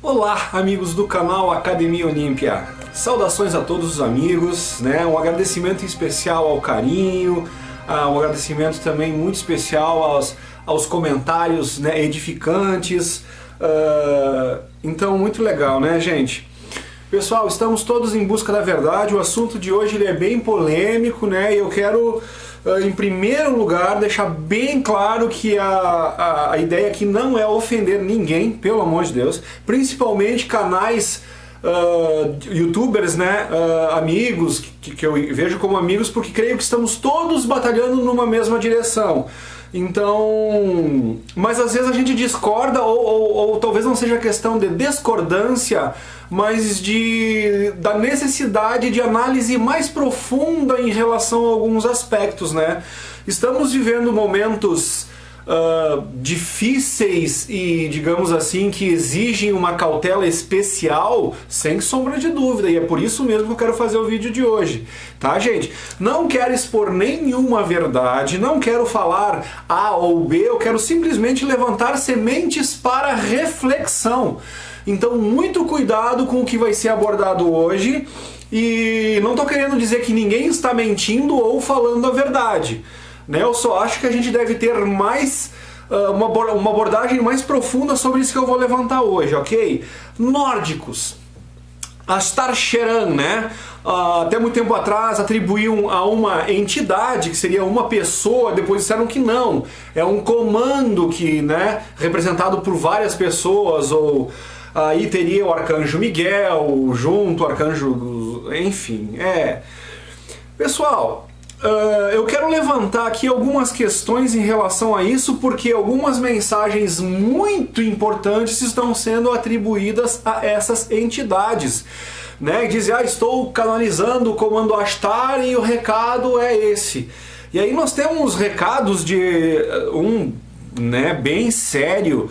Olá, amigos do canal Academia Olímpia. Saudações a todos os amigos, né? Um agradecimento especial ao carinho, um agradecimento também muito especial aos comentários, né, edificantes. Então, muito legal, né, gente? Pessoal, estamos todos em busca da verdade. O assunto de hoje ele é bem polêmico, né? E eu quero, em primeiro lugar, deixar bem claro que a ideia aqui não é ofender ninguém, pelo amor de Deus, principalmente canais, youtubers, né, amigos, que eu vejo como amigos, porque creio que estamos todos batalhando numa mesma direção. Então, mas às vezes a gente discorda, ou talvez não seja questão de discordância, mas da necessidade de análise mais profunda em relação a alguns aspectos, né? Estamos vivendo momentos difíceis e, digamos assim, que exigem uma cautela especial, sem sombra de dúvida, e é por isso mesmo que eu quero fazer o vídeo de hoje, tá, gente? Não quero expor nenhuma verdade, não quero falar A ou B, eu quero simplesmente levantar sementes para reflexão. Então, muito cuidado com o que vai ser abordado hoje, e não estou querendo dizer que ninguém está mentindo ou falando a verdade, né? Eu só acho que a gente deve ter mais uma abordagem mais profunda sobre isso que eu vou levantar hoje, ok? Nórdicos, Astar Sheran, né? Até muito tempo atrás atribuíam a uma entidade, que seria uma pessoa, depois disseram que não, é um comando que, né, representado por várias pessoas, ou aí teria o Arcanjo Miguel junto, o Arcanjo, enfim, Pessoal, eu quero levantar aqui algumas questões em relação a isso, porque algumas mensagens muito importantes estão sendo atribuídas a essas entidades, né? Dizem, estou canalizando o comando Astar e o recado é esse. E aí nós temos recados de né, bem sério,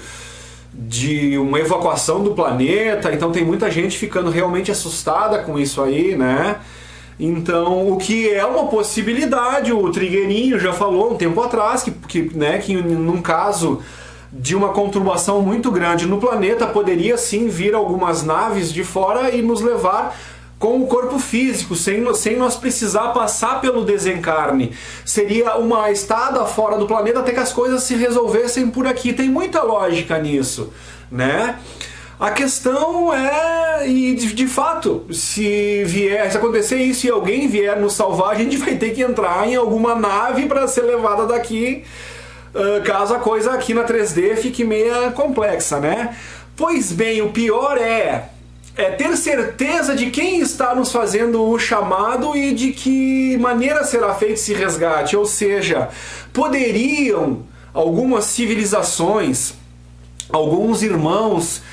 de uma evacuação do planeta, então tem muita gente ficando realmente assustada com isso aí, né? Então, o que é uma possibilidade, o Trigueirinho já falou um tempo atrás, que num caso de uma conturbação muito grande no planeta, poderia sim vir algumas naves de fora e nos levar com o corpo físico, sem nós precisar passar pelo desencarne. Seria uma estada fora do planeta até que as coisas se resolvessem por aqui. Tem muita lógica nisso, né? A questão é, e de fato, se acontecer isso e alguém vier nos salvar, a gente vai ter que entrar em alguma nave para ser levada daqui, caso a coisa aqui na 3D fique meia complexa, né? Pois bem, o pior é ter certeza de quem está nos fazendo o chamado e de que maneira será feito esse resgate. Ou seja, poderiam algumas civilizações, alguns irmãos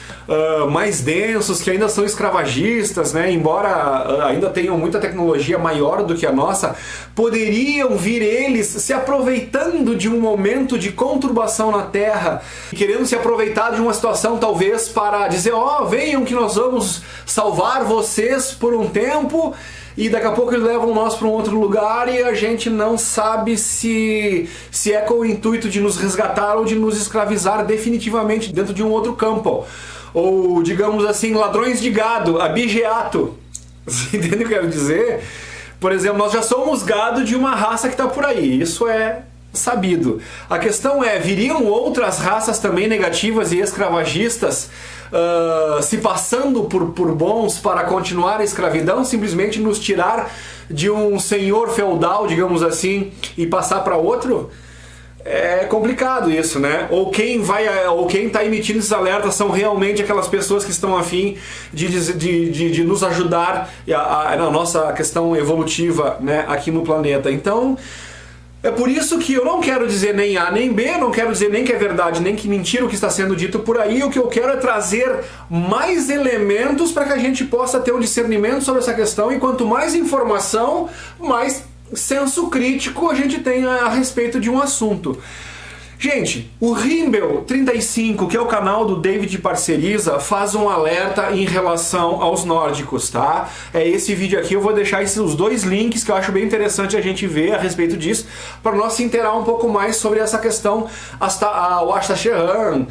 mais densos, que ainda são escravagistas, né, embora ainda tenham muita tecnologia maior do que a nossa, poderiam vir eles se aproveitando de um momento de conturbação na Terra, querendo se aproveitar de uma situação talvez para dizer, venham que nós vamos salvar vocês por um tempo, e daqui a pouco eles levam nós para um outro lugar e a gente não sabe se é com o intuito de nos resgatar ou de nos escravizar definitivamente dentro de um outro campo. Ou, digamos assim, ladrões de gado, abigeato. Você entende o que eu quero dizer? Por exemplo, nós já somos gado de uma raça que está por aí, isso é sabido. A questão é, viriam outras raças também negativas e escravagistas se passando por bons para continuar a escravidão, simplesmente nos tirar de um senhor feudal, digamos assim, e passar para outro? É complicado isso, né? Ou quem está emitindo esses alertas são realmente aquelas pessoas que estão a fim de nos ajudar na nossa questão evolutiva, né, aqui no planeta. Então, é por isso que eu não quero dizer nem A nem B, não quero dizer nem que é verdade, nem que mentira o que está sendo dito por aí. O que eu quero é trazer mais elementos para que a gente possa ter um discernimento sobre essa questão, e quanto mais informação, mais senso crítico a gente tem a respeito de um assunto. Gente, o Rimbel 35, que é o canal do David Parceriza, faz um alerta em relação aos nórdicos, tá? É esse vídeo aqui, eu vou deixar os dois links que eu acho bem interessante a gente ver a respeito disso, para nós se inteirar um pouco mais sobre essa questão, o Astacherran,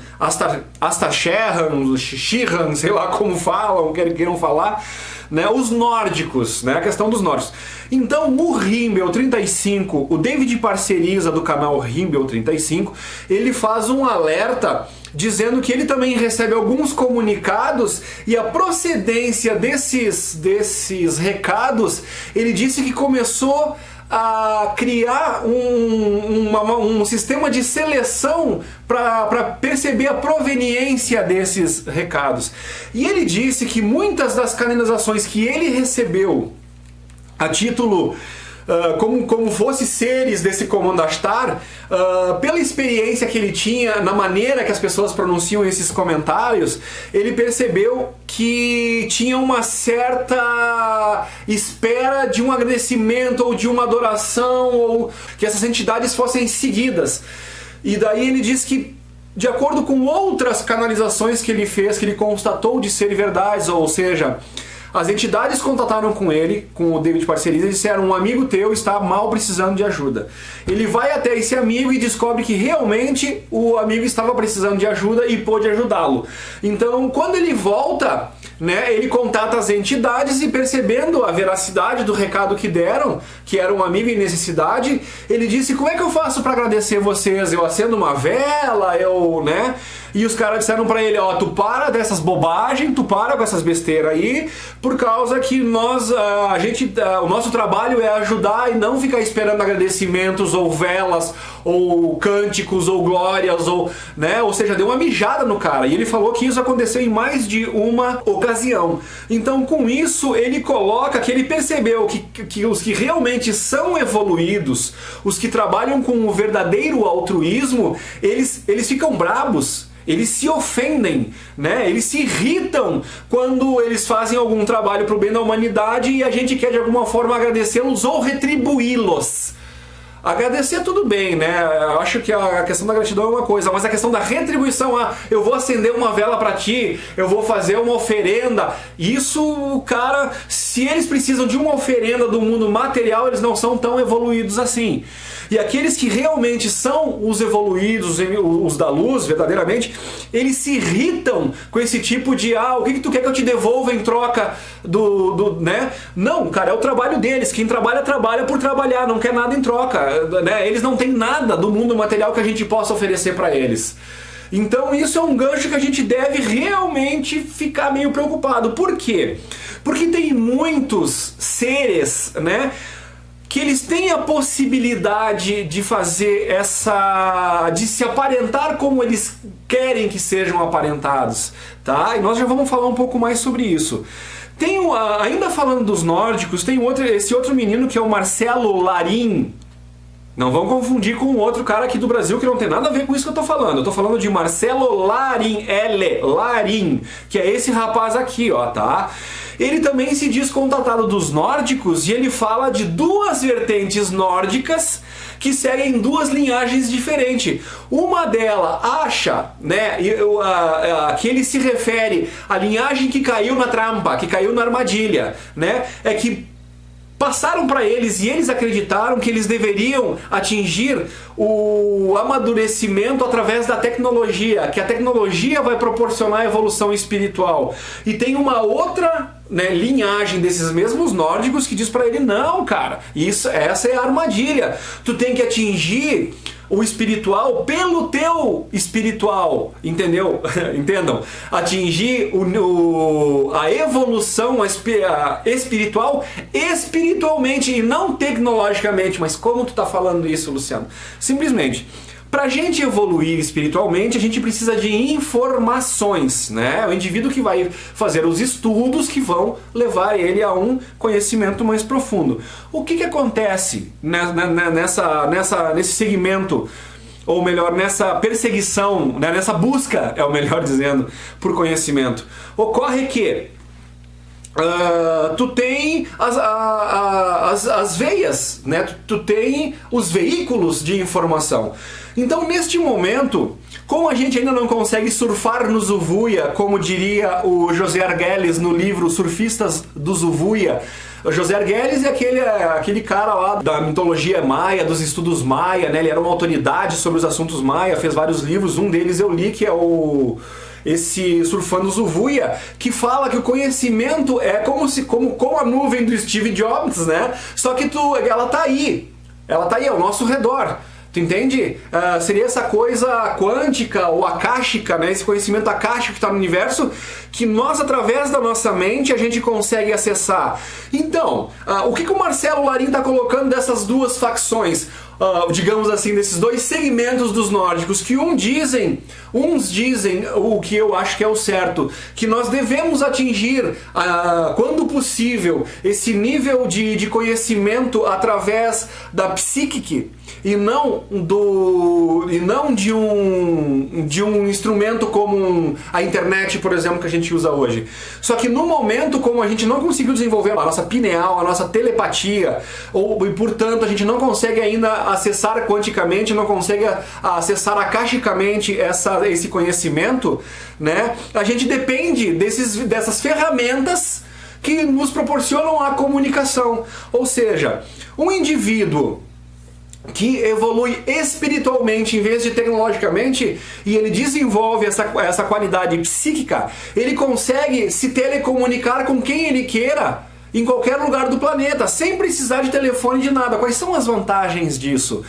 sei lá como falam, queiram falar, né, os nórdicos, né, a questão dos nórdicos. Então, o Rimbel 35, o David Parceriza do canal Rimbel 35, ele faz um alerta dizendo que ele também recebe alguns comunicados e a procedência desses recados, ele disse que começou a criar um sistema de seleção para perceber a proveniência desses recados. E ele disse que muitas das canalizações que ele recebeu a título como fosse seres desse Comandastar, pela experiência que ele tinha, na maneira que as pessoas pronunciam esses comentários, ele percebeu que tinha uma certa espera de um agradecimento ou de uma adoração, ou que essas entidades fossem seguidas. E daí ele diz que, de acordo com outras canalizações que ele fez, que ele constatou de serem verdades, ou seja, as entidades contataram com ele, com o David Parceriza, e disseram: um amigo teu está mal precisando de ajuda. Ele vai até esse amigo e descobre que realmente o amigo estava precisando de ajuda e pôde ajudá-lo. Então, quando ele volta, né, ele contata as entidades e, percebendo a veracidade do recado que deram, que era um amigo em necessidade, ele disse: como é que eu faço para agradecer vocês? Eu acendo uma vela, né? E os caras disseram pra ele: ó, tu para dessas bobagens, tu para com essas besteiras aí, por causa que o nosso trabalho é ajudar e não ficar esperando agradecimentos ou velas ou cânticos ou glórias ou, né? Ou seja, deu uma mijada no cara. E ele falou que isso aconteceu em mais de uma ocasião. Então, com isso, ele coloca que ele percebeu que os que realmente são evoluídos, os que trabalham com o verdadeiro altruísmo, eles ficam brabos. Eles se ofendem, né? Eles se irritam quando eles fazem algum trabalho para o bem da humanidade e a gente quer de alguma forma agradecê-los ou retribuí-los. Agradecer tudo bem, né? Eu acho que a questão da gratidão é uma coisa, mas a questão da retribuição, eu vou acender uma vela para ti, eu vou fazer uma oferenda, isso, cara, se eles precisam de uma oferenda do mundo material, eles não são tão evoluídos assim. E aqueles que realmente são os evoluídos, os da luz, verdadeiramente, eles se irritam com esse tipo de: o que tu quer que eu te devolva em troca né? Não, cara, é o trabalho deles. Quem trabalha, trabalha por trabalhar, não quer nada em troca, né? Eles não têm nada do mundo material que a gente possa oferecer para eles. Então isso é um gancho que a gente deve realmente ficar meio preocupado. Por quê? Porque tem muitos seres, né, que eles têm a possibilidade de fazer de se aparentar como eles querem que sejam aparentados, tá? E nós já vamos falar um pouco mais sobre isso. Ainda falando dos nórdicos, tem esse outro menino que é o Marcelo Larin. Não vão confundir com o outro cara aqui do Brasil que não tem nada a ver com isso que eu tô falando. Eu tô falando de Marcelo Larin, Larin, que é esse rapaz aqui, ó, tá? Ele também se diz contatado dos nórdicos e ele fala de duas vertentes nórdicas que seguem duas linhagens diferentes. Uma delas acha, né, que ele se refere à linhagem que caiu na trampa, que caiu na armadilha, né? É que passaram para eles e eles acreditaram que eles deveriam atingir o amadurecimento através da tecnologia, que a tecnologia vai proporcionar a evolução espiritual. E tem uma outra, né, linhagem desses mesmos nórdicos que diz para ele: não, cara, essa é a armadilha. Tu tem que atingir o espiritual pelo teu espiritual, entendeu? Entendam? Atingir a evolução espiritual espiritualmente e não tecnologicamente. Mas como tu tá falando isso, Luciano? Simplesmente, pra gente evoluir espiritualmente, a gente precisa de informações, né? O indivíduo que vai fazer os estudos que vão levar ele a um conhecimento mais profundo. O que acontece nesse segmento, ou melhor, nessa perseguição, né? Nessa busca, é o melhor dizendo, por conhecimento? Ocorre que tu tem as veias, né? Tu tem os veículos de informação. Então, neste momento, como a gente ainda não consegue surfar no Zuvuia, como diria o José Argüelles no livro Surfistas do Zuvuia. O José Argüelles é aquele cara lá da mitologia maia, dos estudos maia, né? Ele era uma autoridade sobre os assuntos maia, fez vários livros, um deles eu li, que é esse Surfando Zuvuia, que fala que o conhecimento é como a nuvem do Steve Jobs, né? Só que ela tá aí ao nosso redor. Tu entende? Seria essa coisa quântica ou akáshica, né? Esse conhecimento akáshico que está no universo, que nós, através da nossa mente, a gente consegue acessar. Então, o que o Marcelo Larin está colocando dessas duas facções? Digamos assim, desses dois segmentos dos nórdicos, que uns dizem o que eu acho que é o certo, que nós devemos atingir, quando possível, esse nível de conhecimento através da psíquica, e não de um instrumento como a internet, por exemplo, que a gente usa hoje. Só que no momento, como a gente não conseguiu desenvolver a nossa pineal, a nossa telepatia, e portanto a gente não consegue ainda acessar quanticamente, não consegue acessar akashicamente esse conhecimento, né? A gente depende dessas ferramentas que nos proporcionam a comunicação. Ou seja, um indivíduo que evolui espiritualmente em vez de tecnologicamente, e ele desenvolve essa qualidade psíquica, ele consegue se telecomunicar com quem ele queira em qualquer lugar do planeta, sem precisar de telefone, de nada. Quais são as vantagens disso?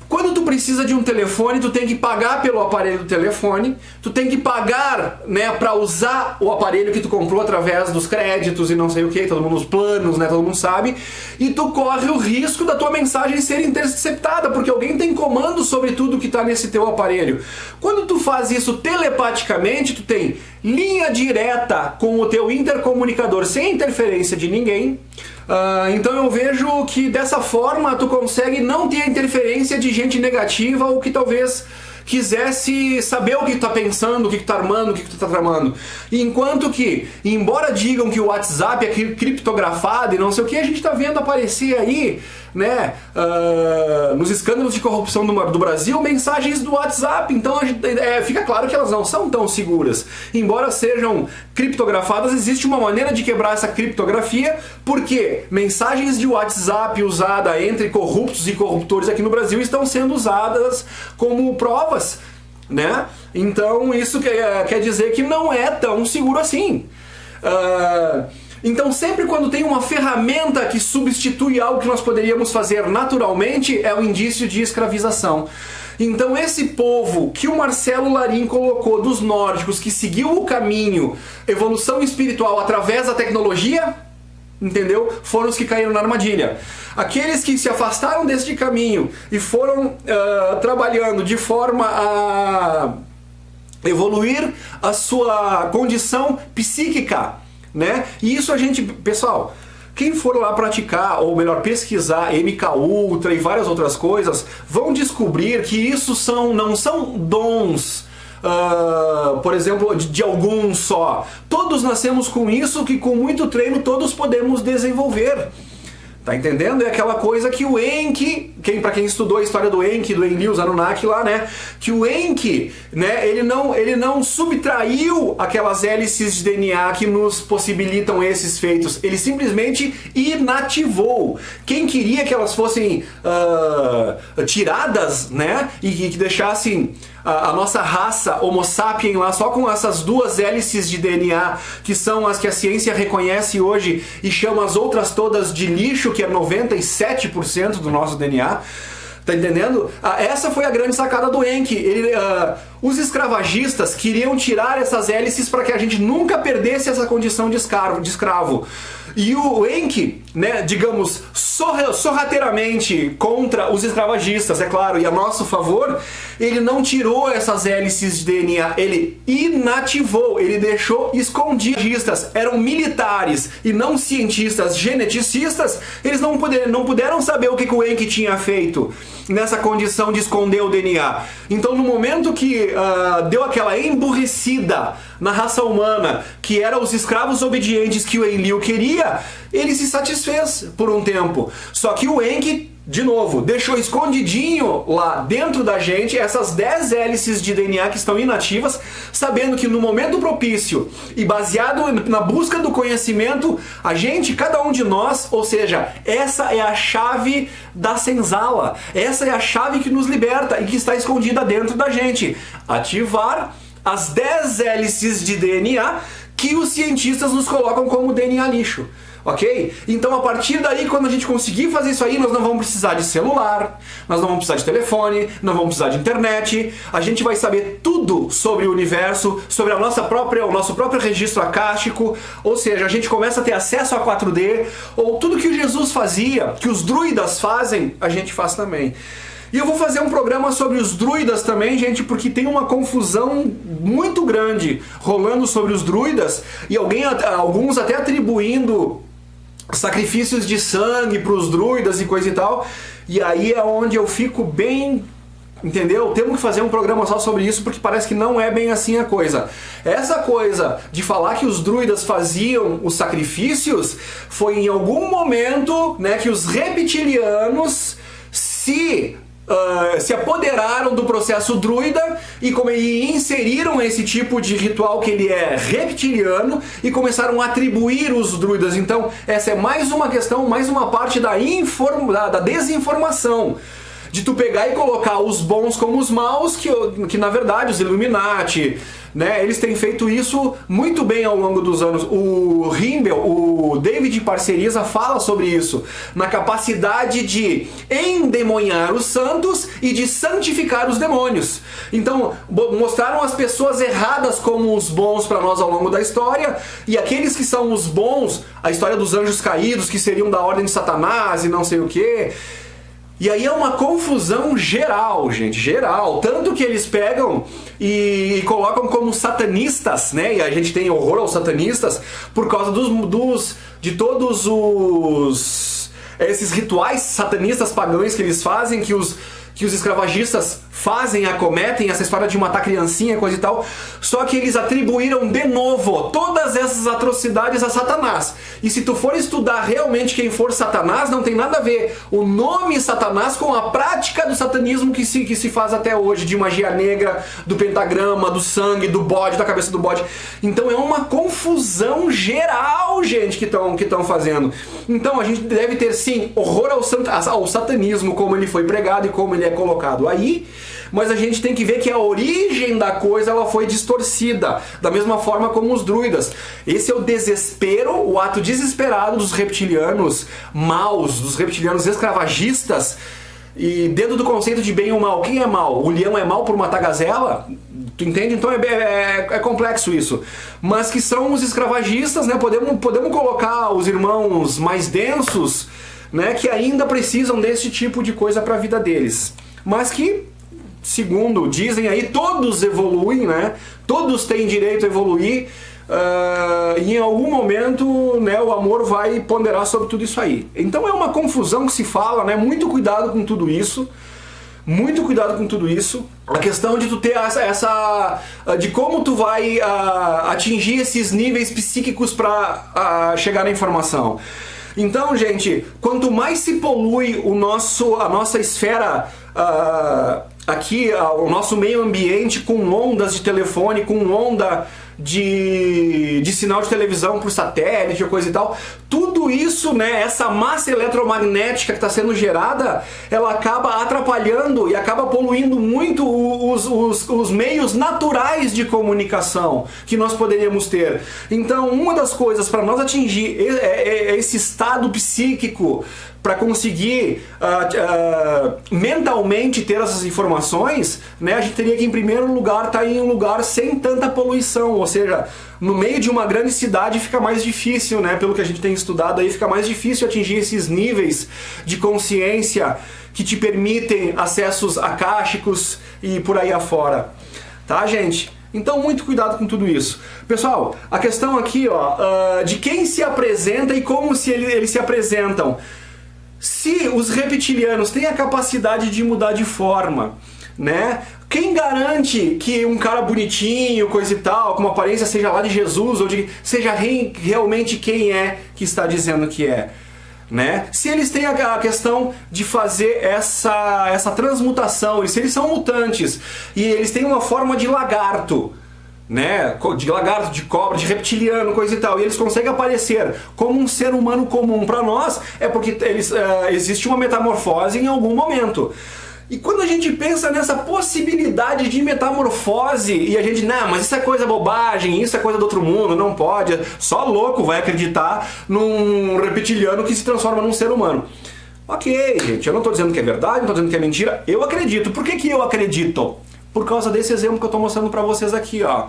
Quando tu precisa de um telefone, tu tem que pagar pelo aparelho do telefone, tu tem que pagar, né, para usar o aparelho que tu comprou através dos créditos e não sei o que, todo mundo, os planos, né, todo mundo sabe, e tu corre o risco da tua mensagem ser interceptada, porque alguém tem comando sobre tudo que está nesse teu aparelho. Quando tu faz isso telepaticamente, tu tem linha direta com o teu intercomunicador sem interferência de ninguém. Então eu vejo que dessa forma tu consegue não ter a interferência de gente negativa ou que talvez quisesse saber o que tu tá pensando, o que tu tá armando, o que tu tá tramando. Enquanto que, embora digam que o WhatsApp é criptografado e não sei o que, a gente tá vendo aparecer aí, né, nos escândalos de corrupção do Brasil, mensagens do WhatsApp. Então fica claro que elas não são tão seguras. Embora sejam criptografadas, existe uma maneira de quebrar essa criptografia, porque mensagens de WhatsApp usada entre corruptos e corruptores aqui no Brasil estão sendo usadas como provas, né? Então isso quer dizer que não é tão seguro assim. Então sempre quando tem uma ferramenta que substitui algo que nós poderíamos fazer naturalmente, é um indício de escravização. Então esse povo que o Marcelo Larin colocou dos nórdicos, que seguiu o caminho evolução espiritual através da tecnologia, entendeu? Foram os que caíram na armadilha. Aqueles que se afastaram deste caminho e foram trabalhando de forma a evoluir a sua condição psíquica, né? E isso a gente, pessoal, quem for lá praticar, ou melhor, pesquisar MK Ultra e várias outras coisas, vão descobrir que isso não são dons, por exemplo, de algum só. Todos nascemos com isso, que com muito treino todos podemos desenvolver. Tá entendendo? É aquela coisa que o Enki, para quem estudou a história do Enki, do Enlil, os Anunnaki lá, né? Que o Enki, né, ele não subtraiu aquelas hélices de DNA que nos possibilitam esses feitos. Ele simplesmente inativou. Quem queria que elas fossem tiradas, né? E que deixassem a nossa raça Homo sapiens lá só com essas duas hélices de DNA, que são as que a ciência reconhece hoje e chama as outras todas de lixo, que é 97% do nosso DNA. Tá entendendo? Essa foi a grande sacada do Enki. Os escravagistas queriam tirar essas hélices para que a gente nunca perdesse essa condição de escravo. E o Enki, né, digamos, sorrateiramente contra os escravagistas, é claro, e a nosso favor, ele não tirou essas hélices de DNA, ele inativou, ele deixou escondidas. Eram militares e não cientistas geneticistas, eles não puderam saber o que o Enki tinha feito nessa condição de esconder o DNA. Então no momento que deu aquela emburrecida na raça humana, que eram os escravos obedientes que o Enlil queria, ele se satisfez por um tempo. Só que o Enki, de novo, deixou escondidinho lá dentro da gente essas 10 hélices de DNA que estão inativas, sabendo que no momento propício e baseado na busca do conhecimento, a gente, cada um de nós, ou seja, essa é a chave da senzala, essa é a chave que nos liberta e que está escondida dentro da gente. Ativar as 10 hélices de DNA que os cientistas nos colocam como DNA lixo. Ok? Então, a partir daí, quando a gente conseguir fazer isso aí, nós não vamos precisar de celular, nós não vamos precisar de telefone, não vamos precisar de internet, a gente vai saber tudo sobre o universo, sobre o nosso próprio registro acástico, ou seja, a gente começa a ter acesso a 4D, ou tudo que o Jesus fazia, que os druidas fazem, a gente faz também. E eu vou fazer um programa sobre os druidas também, gente, porque tem uma confusão muito grande rolando sobre os druidas, e alguns até atribuindo sacrifícios de sangue para os druidas e coisa e tal, e aí é onde eu fico bem... Entendeu? Temos que fazer um programa só sobre isso, porque parece que não é bem assim a coisa. Essa coisa de falar que os druidas faziam os sacrifícios foi em algum momento, né, que os reptilianos se apoderaram do processo druida e inseriram esse tipo de ritual que ele é reptiliano e começaram a atribuir os druidas. Então essa é mais uma questão, mais uma parte da desinformação. De tu pegar e colocar os bons como os maus, que na verdade os Illuminati, né, eles têm feito isso muito bem ao longo dos anos. O Rimbel, o David Parceriza fala sobre isso, na capacidade de endemonhar os santos e de santificar os demônios. Então, mostraram as pessoas erradas como os bons para nós ao longo da história, e aqueles que são os bons, a história dos anjos caídos, que seriam da ordem de Satanás e não sei o que. E aí é uma confusão geral, gente, geral. Tanto que eles pegam e colocam como satanistas, né? E a gente tem horror aos satanistas por causa de todos esses rituais satanistas pagãos que eles fazem, que os escravagistas acometem, essa história de matar criancinha, coisa e tal, só que eles atribuíram de novo todas essas atrocidades a Satanás. E se tu for estudar realmente quem for Satanás, não tem nada a ver o nome Satanás com a prática do satanismo que se faz até hoje, de magia negra, do pentagrama, do sangue, do bode, da cabeça do bode. Então é uma confusão geral, gente, que estão fazendo. Então a gente deve ter, sim, horror ao satanismo, como ele foi pregado e como ele é colocado aí, mas a gente tem que ver que a origem da coisa ela foi distorcida, da mesma forma como os druidas. Esse é o desespero, o ato desesperado dos reptilianos maus, dos reptilianos escravagistas, e dentro do conceito de bem e o mal. Quem é mal? O leão é mal por matar gazela? Tu entende? Então é complexo isso. Mas que são os escravagistas, né? Podemos colocar os irmãos mais densos, né, que ainda precisam desse tipo de coisa para a vida deles. Mas que, segundo dizem aí, todos evoluem, né? Todos têm direito a evoluir, e em algum momento, né, o amor vai ponderar sobre tudo isso aí. Então é uma confusão que se fala, né? Muito cuidado com tudo isso. Muito cuidado com tudo isso. A questão de tu ter de como tu vai atingir esses níveis psíquicos para chegar na informação. Então, gente, quanto mais se polui a nossa esfera aqui, o nosso meio ambiente com ondas de telefone, com onda de sinal de televisão por satélite ou coisa e tal, tudo isso, né, essa massa eletromagnética que está sendo gerada, ela acaba atrapalhando e acaba poluindo muito os meios naturais de comunicação que nós poderíamos ter. Então, uma das coisas para nós atingir esse estado psíquico, para conseguir mentalmente ter essas informações, né, a gente teria que, em primeiro lugar, estar em um lugar sem tanta poluição, ou seja, no meio de uma grande cidade fica mais difícil, né, pelo que a gente tem estudado aí, fica mais difícil atingir esses níveis de consciência que te permitem acessos acásticos e por aí afora. Tá, gente? Então, muito cuidado com tudo isso. Pessoal, a questão aqui, ó, de quem se apresenta e como eles se apresentam. Se os reptilianos têm a capacidade de mudar de forma, né? Quem garante que um cara bonitinho, coisa e tal, com uma aparência seja lá de Jesus, ou seja realmente quem é que está dizendo que é? Né? Se eles têm a questão de fazer essa transmutação, se eles são mutantes, e eles têm uma forma de lagarto, né? De lagarto, de cobra, de reptiliano, coisa e tal, e eles conseguem aparecer como um ser humano comum para nós, é porque existe uma metamorfose em algum momento. E quando a gente pensa nessa possibilidade de metamorfose, e a gente, não, mas isso é coisa bobagem, isso é coisa do outro mundo, não pode, só louco vai acreditar num reptiliano que se transforma num ser humano. Ok, gente, eu não estou dizendo que é verdade, não estou dizendo que é mentira, eu acredito. Por que eu acredito? Por causa desse exemplo que eu estou mostrando para vocês aqui, ó.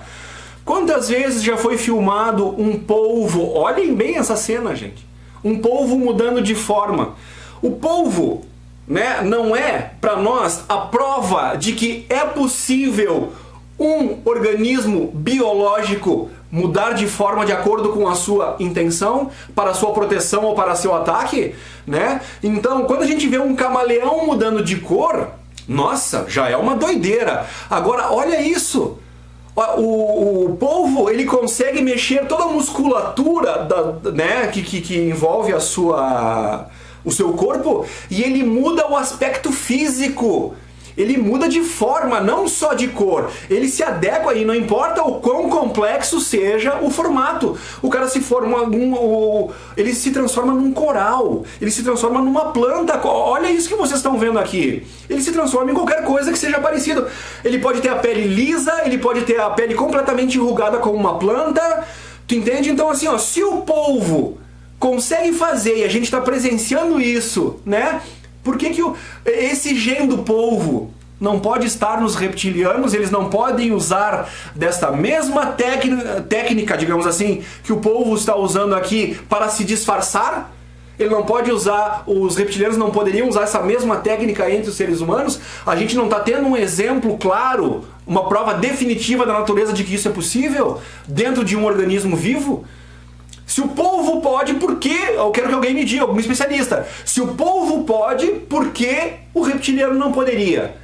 Quantas vezes já foi filmado um polvo, olhem bem essa cena, gente, um polvo mudando de forma. O polvo, né, não é para nós a prova de que é possível um organismo biológico mudar de forma de acordo com a sua intenção, para a sua proteção ou para seu ataque, né? Então, quando a gente vê um camaleão mudando de cor, nossa, já é uma doideira. Agora, olha isso. O polvo, ele consegue mexer toda a musculatura né, que envolve o seu corpo, e ele muda o aspecto físico. Ele muda de forma, não só de cor. Ele se adequa e não importa o quão complexo seja o formato. O cara ele se transforma num coral. Ele se transforma numa planta. Olha isso que vocês estão vendo aqui. Ele se transforma em qualquer coisa que seja parecido. Ele pode ter a pele lisa, ele pode ter a pele completamente enrugada como uma planta. Tu entende? Então assim, ó, se o polvo consegue fazer, e a gente está presenciando isso, né? Por que esse gene do polvo não pode estar nos reptilianos? Eles não podem usar desta mesma técnica, digamos assim, que o polvo está usando aqui para se disfarçar? Ele não pode usar, os reptilianos não poderiam usar essa mesma técnica entre os seres humanos? A gente não está tendo um exemplo claro, uma prova definitiva da natureza de que isso é possível dentro de um organismo vivo? Se o polvo pode, por que? Eu quero que alguém me diga, algum especialista. Se o polvo pode, por que o reptiliano não poderia?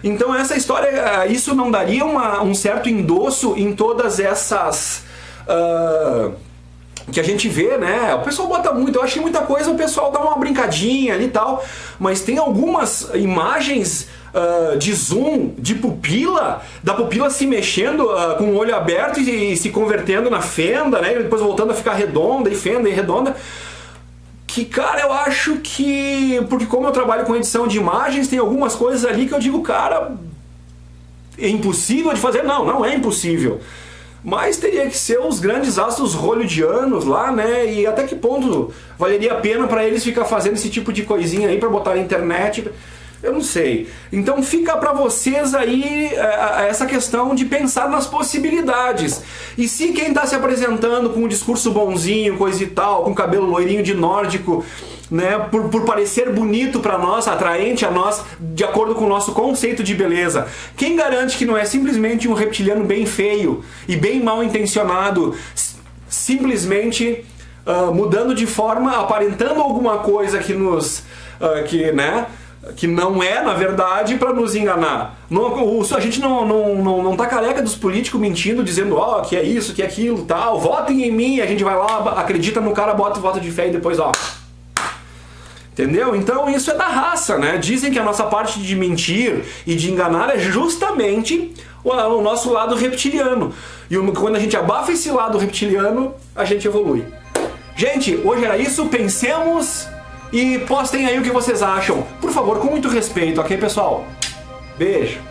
Então essa história, isso não daria um certo endosso em todas essas... que a gente vê, né? O pessoal bota muito, eu achei muita coisa, o pessoal dá uma brincadinha ali e tal, mas tem algumas imagens de zoom, de pupila, da pupila se mexendo com o olho aberto e se convertendo na fenda, né? E depois voltando a ficar redonda e fenda e redonda. Que, cara, eu acho que... Porque como eu trabalho com edição de imagens, tem algumas coisas ali que eu digo, cara, é impossível de fazer? Não, não é impossível. Mas teria que ser os grandes astros hollywoodianos lá, né? E até que ponto valeria a pena para eles ficar fazendo esse tipo de coisinha aí para botar na internet? Eu não sei. Então fica para vocês aí essa questão de pensar nas possibilidades. E se quem está se apresentando com um discurso bonzinho, coisa e tal, com cabelo loirinho de nórdico, né, por parecer bonito para nós, atraente a nós, de acordo com o nosso conceito de beleza, quem garante que não é simplesmente um reptiliano bem feio e bem mal intencionado, simplesmente mudando de forma, aparentando alguma coisa que nos... que não é, na verdade, para nos enganar. A gente não tá careca dos políticos mentindo, dizendo que é isso, que é aquilo, tal, votem em mim, a gente vai lá, acredita no cara, bota o voto de fé e depois, Entendeu? Então isso é da raça, né? Dizem que a nossa parte de mentir e de enganar é justamente o nosso lado reptiliano. E quando a gente abafa esse lado reptiliano, a gente evolui. Gente, hoje era isso, pensemos... E postem aí o que vocês acham. Por favor, com muito respeito, ok, pessoal? Beijo!